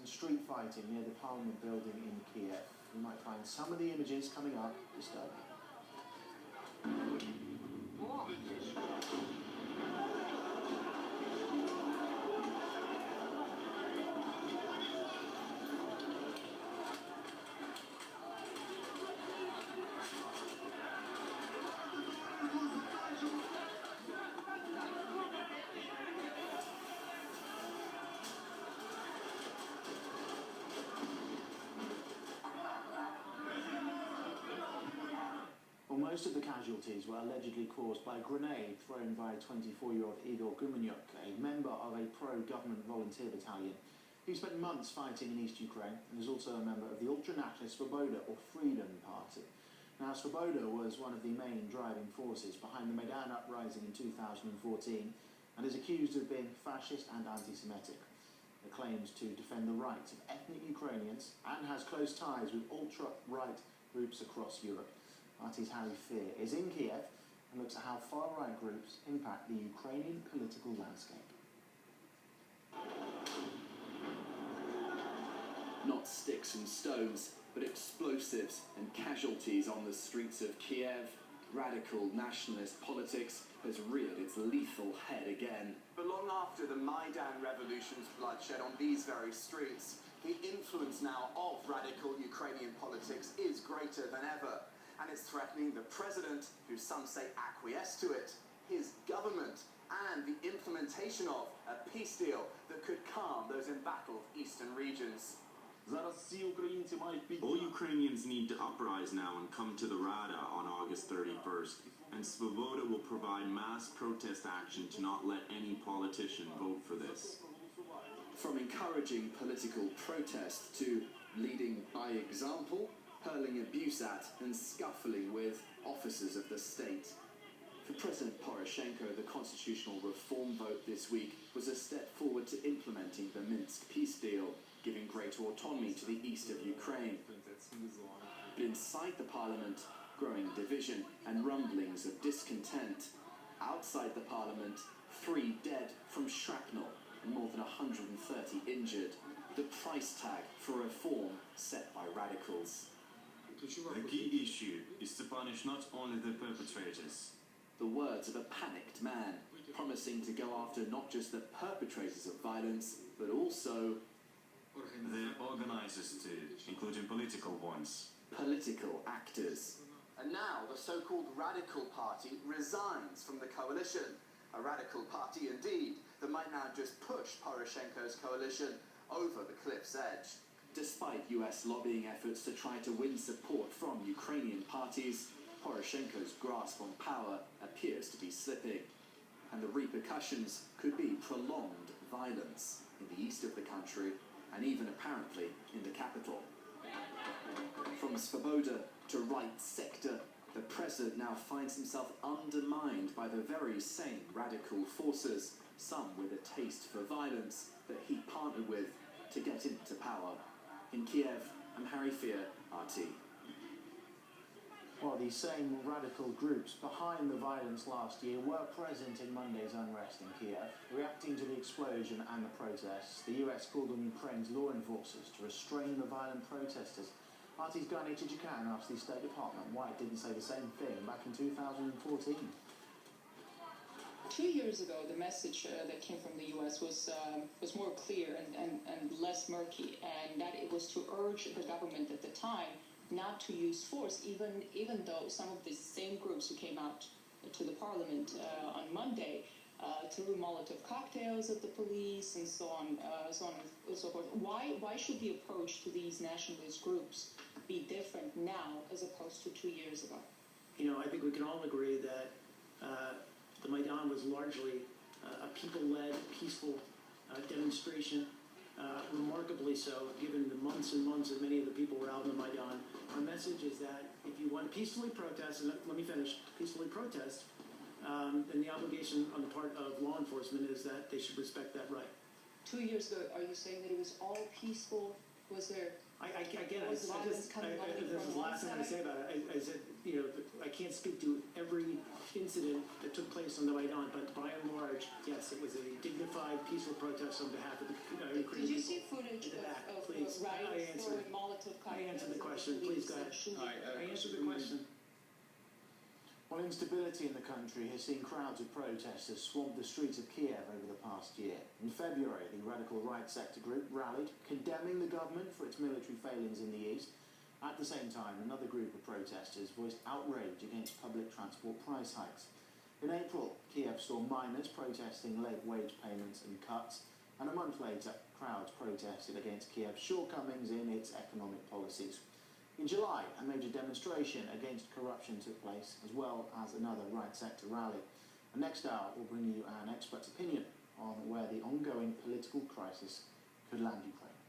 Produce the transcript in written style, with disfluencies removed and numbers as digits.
street fighting near the Parliament building in Kiev. You might find some of the images coming up disturbing. Most of the casualties were allegedly caused by a grenade thrown by 24-year-old Igor Gumenyuk, a member of a pro-government volunteer battalion. He spent months fighting in East Ukraine and is also a member of the ultra-nationalist Svoboda, or Freedom Party. Now, Svoboda was one of the main driving forces behind the Maidan uprising in 2014 and is accused of being fascist and anti-Semitic. It claims to defend the rights of ethnic Ukrainians and has close ties with ultra-right groups across Europe. RT's Harry Fear is in Kiev and looks at how far-right groups impact the Ukrainian political landscape. Not sticks and stones, but explosives and casualties on the streets of Kiev. Radical nationalist politics has reared its lethal head again. But long after the Maidan revolution's bloodshed on these very streets, the influence now of radical Ukrainian politics is greater than ever. And it's threatening the president, who some say acquiesced to it, his government, and the implementation of a peace deal that could calm those embattled eastern regions. All Ukrainians need to uprise now and come to the Rada on August 31st, and Svoboda will provide mass protest action to not let any politician vote for this. From encouraging political protest to leading by example, hurling abuse at and scuffling with officers of the state. For President Poroshenko, the constitutional reform vote this week was a step forward to implementing the Minsk peace deal, giving greater autonomy to the east of Ukraine. But inside the parliament, growing division and rumblings of discontent. Outside the parliament, 3 dead from shrapnel and more than 130 injured. The price tag for reform set by radicals. The key issue is to punish not only the perpetrators. The words of a panicked man, promising to go after not just the perpetrators of violence, but also their organizers too, including political ones. Political actors. And now the so-called Radical Party resigns from the coalition. A radical party indeed that might now just push Poroshenko's coalition over the cliff's edge. Despite US lobbying efforts to try to win support from Ukrainian parties, Poroshenko's grasp on power appears to be slipping. And the repercussions could be prolonged violence in the east of the country and even apparently in the capital. From Svoboda to right sector, the president now finds himself undermined by the very same radical forces, some with a taste for violence that he partnered with to get into power. In Kiev, I'm Harry Fear, RT. Well, these same radical groups behind the violence last year were present in Monday's unrest in Kiev. Reacting to the explosion and the protests, the US called on Ukraine's law enforcers to restrain the violent protesters. RT's Gani Chichikan asked the State Department why it didn't say the same thing back in 2014. 2 years ago, the message that came from the U.S. was more clear and less murky, and that it was to urge the government at the time not to use force, even though some of the same groups who came out to the parliament on Monday threw Molotov cocktails at the police and so on and so forth. Why should the approach to these nationalist groups be different now as opposed to 2 years ago? You know, I think we can all agree that the Maidan was largely a people-led, peaceful demonstration, remarkably so, given the months and months that many of the people were out on the Maidan. Our message is that if you want to peacefully protest, and let me finish, peacefully protest, then the obligation on the part of law enforcement is that they should respect that right. 2 years ago, are you saying that it was all peaceful? Was there... This is the last thing I say about it. I said, you know, I can't speak to every incident that took place on the Maidan, but by and large, yes, it was a dignified, peaceful protest on behalf of the Ukrainian people. Did you see footage of lot of I answered the characters question. and Please go ahead. beliefs and All right, I answered the question. Well, instability in the country has seen crowds of protesters swamp the streets of Kiev over the past year. In February, the radical right sector group rallied, condemning the government for its military failings in the east. At the same time, another group of protesters voiced outrage against public transport price hikes. In April, Kiev saw miners protesting late wage payments and cuts, and a month later, crowds protested against Kiev's shortcomings in its economic policies. In July, a major demonstration against corruption took place, as well as another right sector rally. And next hour, we'll bring you an expert's opinion on where the ongoing political crisis could land Ukraine.